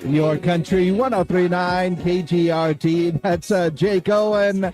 Your Country 1039 KGRT. That's Jake Owen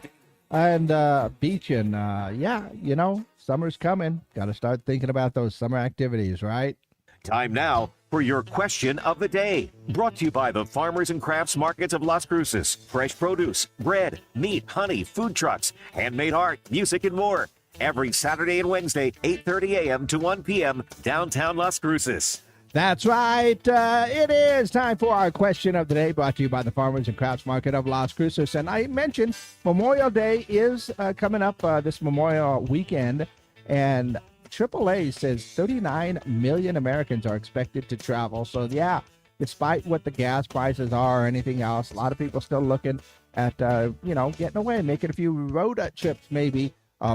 and Beachin. Yeah, summer's coming. Got to start thinking about those summer activities, right? Time now for your question of the day. Brought to you by the Farmers and Crafts Markets of Las Cruces. Fresh produce, bread, meat, honey, food trucks, handmade art, music, and more. Every Saturday and Wednesday, 8:30 a.m. to 1 p.m., downtown Las Cruces. That's right. It is time for our question of the day, brought to you by the Farmers and Crafts Market of Las Cruces. And I mentioned Memorial Day is coming up this Memorial weekend, and AAA says 39 million Americans are expected to travel. So, yeah, despite what the gas prices are or anything else, a lot of people still looking at, getting away, making a few road trips maybe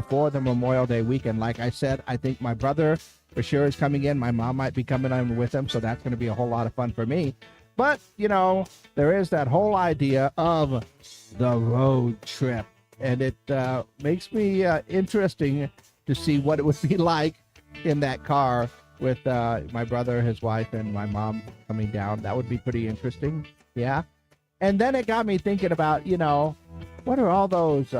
for the Memorial Day weekend. Like I said, I think my brother for sure is coming in. My mom might be coming in with him, so that's going to be a whole lot of fun for me. But, there is that whole idea of the road trip, and it makes me interesting to see what it would be like in that car with my brother, his wife, and my mom coming down. That would be pretty interesting, yeah. And then it got me thinking about, what are all those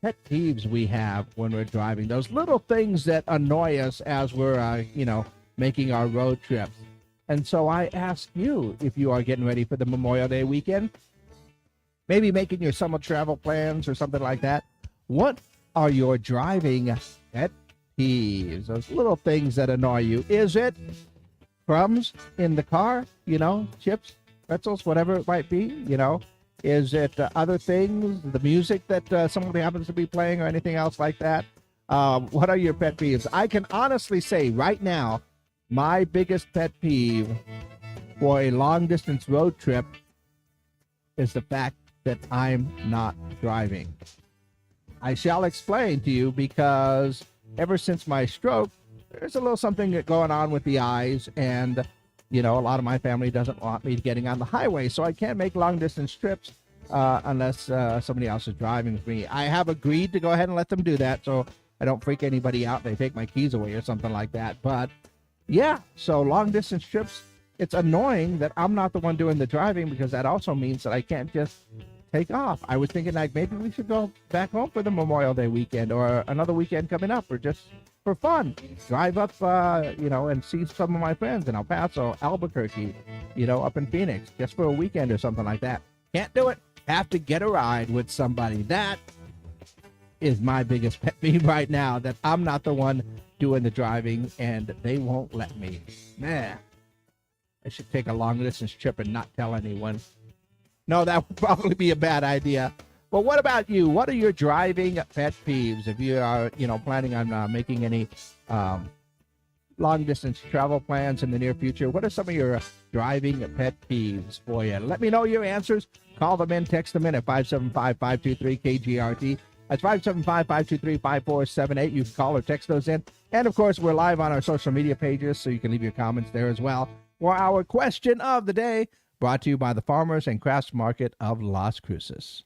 pet peeves we have when we're driving, those little things that annoy us as we're, making our road trips. And so I ask you, if you are getting ready for the Memorial Day weekend, maybe making your summer travel plans or something like that, what are your driving pet peeves? Those little things that annoy you. Is it crumbs in the car? Chips, pretzels, whatever it might be, Is it other things, the music that somebody happens to be playing or anything else like that? What are your pet peeves? I can honestly say right now, my biggest pet peeve for a long-distance road trip is the fact that I'm not driving. I shall explain to you because ever since my stroke, there's a little something going on with the eyes, and a lot of my family doesn't want me getting on the highway, so I can't make long-distance trips unless somebody else is driving with me. I have agreed to go ahead and let them do that, so I don't freak anybody out. They take my keys away or something like that. But, yeah, so long-distance trips, it's annoying that I'm not the one doing the driving, because that also means that I can't just take off. I was thinking, like, maybe we should go back home for the Memorial Day weekend or another weekend coming up, or just for fun, drive up, and see some of my friends in El Paso, Albuquerque, up in Phoenix, just for a weekend or something like that. Can't do it. Have to get a ride with somebody. That is my biggest pet peeve right now, that I'm not the one doing the driving, and they won't let me. Man, I should take a long distance trip and not tell anyone. No, that would probably be a bad idea. But what about you? What are your driving pet peeves? If you are, planning on making any long-distance travel plans in the near future, what are some of your driving pet peeves for you? Let me know your answers. Call them in, text them in at 575-523-KGRT. That's 575-523-5478. You can call or text those in. And, of course, we're live on our social media pages, so you can leave your comments there as well. For our question of the day, brought to you by the Farmers and Crafts Market of Las Cruces.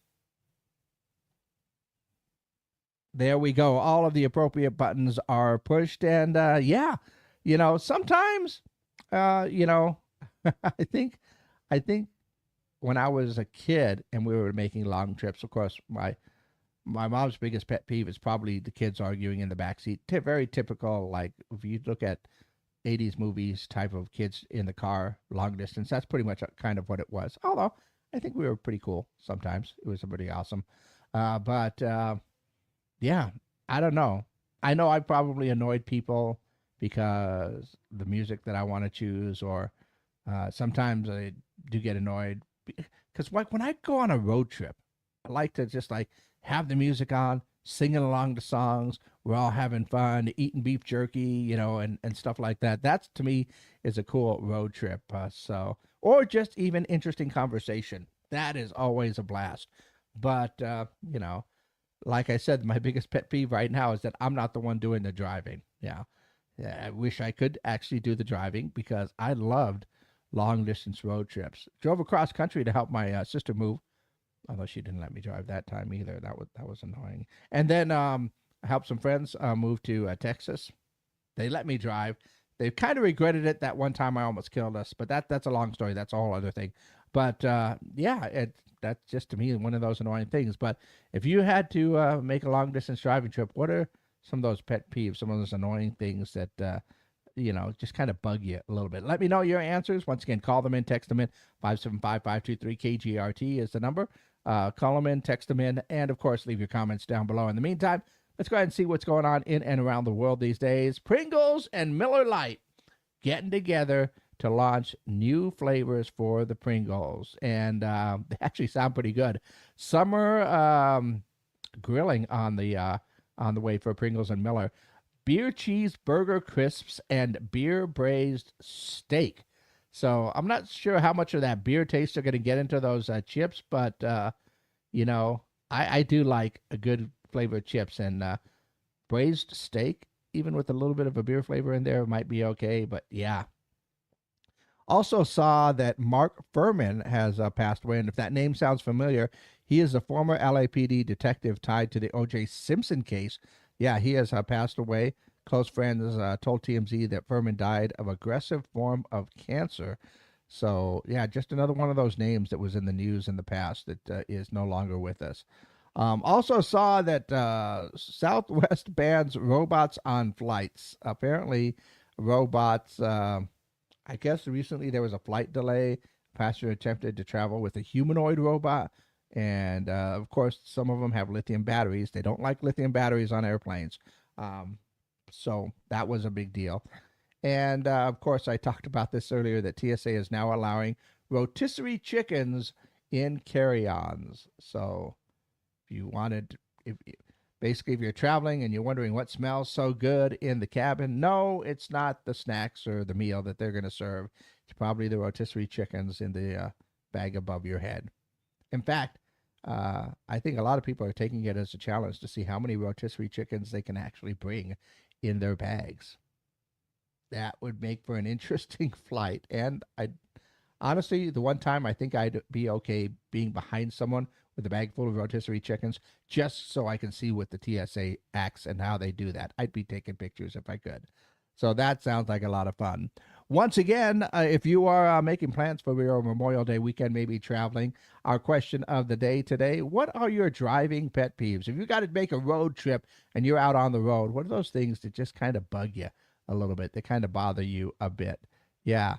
There we go. All of the appropriate buttons are pushed. And, sometimes, I think when I was a kid and we were making long trips, of course, my mom's biggest pet peeve is probably the kids arguing in the backseat. Very typical, like if you look at 80s movies type of kids in the car, long distance, that's pretty much kind of what it was. Although I think we were pretty cool sometimes. It was pretty awesome. Yeah, I don't know. I know I probably annoyed people because the music that I want to choose, or sometimes I do get annoyed because when I go on a road trip, I like to just have the music on, singing along to songs. We're all having fun, eating beef jerky, and stuff like that. That to me is a cool road trip. Or just even interesting conversation. That is always a blast. But like I said, my biggest pet peeve right now is that I'm not the one doing the driving. Yeah, I wish I could actually do the driving, because I loved long distance road trips. Drove across country to help my sister move, although she didn't let me drive that time either. That was annoying. And then I helped some friends move to Texas. They let me drive. They kind of regretted it that one time I almost killed us, but that's a long story. That's a whole other thing. But yeah, that's just to me one of those annoying things. But if you had to make a long distance driving trip, what are some of those pet peeves, some of those annoying things that just kind of bug you a little bit? Let me know your answers. Once again, call them in, text them in. 575-523-KGRT is the number. Call them in, text them in, and of course, leave your comments down below. In the meantime, let's go ahead and see what's going on in and around the world these days. Pringles and Miller Lite getting together to launch new flavors for the Pringles, and they actually sound pretty good. Summer grilling on the way for Pringles and Miller. Beer cheese burger crisps and beer braised steak. So I'm not sure how much of that beer taste they're going to get into those chips, but I do like a good flavored chips, and braised steak, even with a little bit of a beer flavor in there, might be okay. But yeah. Also saw that Mark Furman has passed away, and if that name sounds familiar, he is a former LAPD detective tied to the O.J. Simpson case. Yeah, he has passed away. Close friends told TMZ that Furman died of aggressive form of cancer. So, yeah, just another one of those names that was in the news in the past that is no longer with us. Also saw that Southwest bans robots on flights. Apparently, robots, I guess recently there was a flight delay. Passenger attempted to travel with a humanoid robot. And, of course, some of them have lithium batteries. They don't like lithium batteries on airplanes. So that was a big deal. And, of course, I talked about this earlier, that TSA is now allowing rotisserie chickens in carry-ons. So if you wanted, basically if you're traveling and you're wondering what smells so good in the cabin, no, it's not the snacks or the meal that they're going to serve. It's probably the rotisserie chickens in the bag above your head. In fact, I think a lot of people are taking it as a challenge to see how many rotisserie chickens they can actually bring in their bags. That would make for an interesting flight. And I honestly, the one time I think I'd be okay being behind someone with a bag full of rotisserie chickens, just so I can see what the TSA acts and how they do that. I'd be taking pictures if I could. So that sounds like a lot of fun. Once again, if you are making plans for your Memorial Day weekend, maybe traveling, our question of the day today: what are your driving pet peeves? If you got to make a road trip and you're out on the road, what are those things that just kind of bug you a little bit? They kind of bother you a bit. Yeah.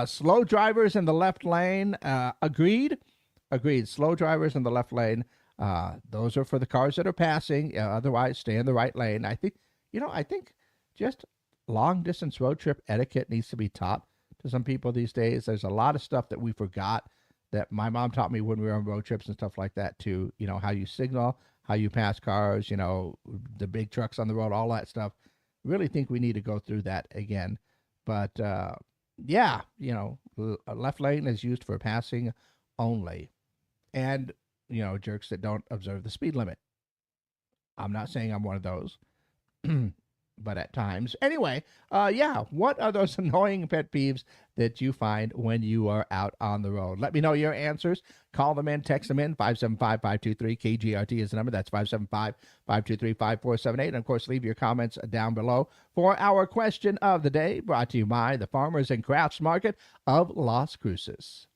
Slow drivers in the left lane. Agreed. Slow drivers in the left lane. Those are for the cars that are passing. Otherwise, stay in the right lane. I think just long distance road trip etiquette needs to be taught to some people these days. There's a lot of stuff that we forgot that my mom taught me when we were on road trips and stuff like that too. How you signal, how you pass cars, the big trucks on the road, all that stuff. Really think we need to go through that again. But yeah, left lane is used for passing only. And, jerks that don't observe the speed limit. I'm not saying I'm one of those. But at times. Anyway, yeah, what are those annoying pet peeves that you find when you are out on the road? Let me know your answers. Call them in, text them in. 575-523-KGRT is the number. That's 575-523-5478. And, of course, leave your comments down below for our question of the day, brought to you by the Farmers and Crafts Market of Las Cruces.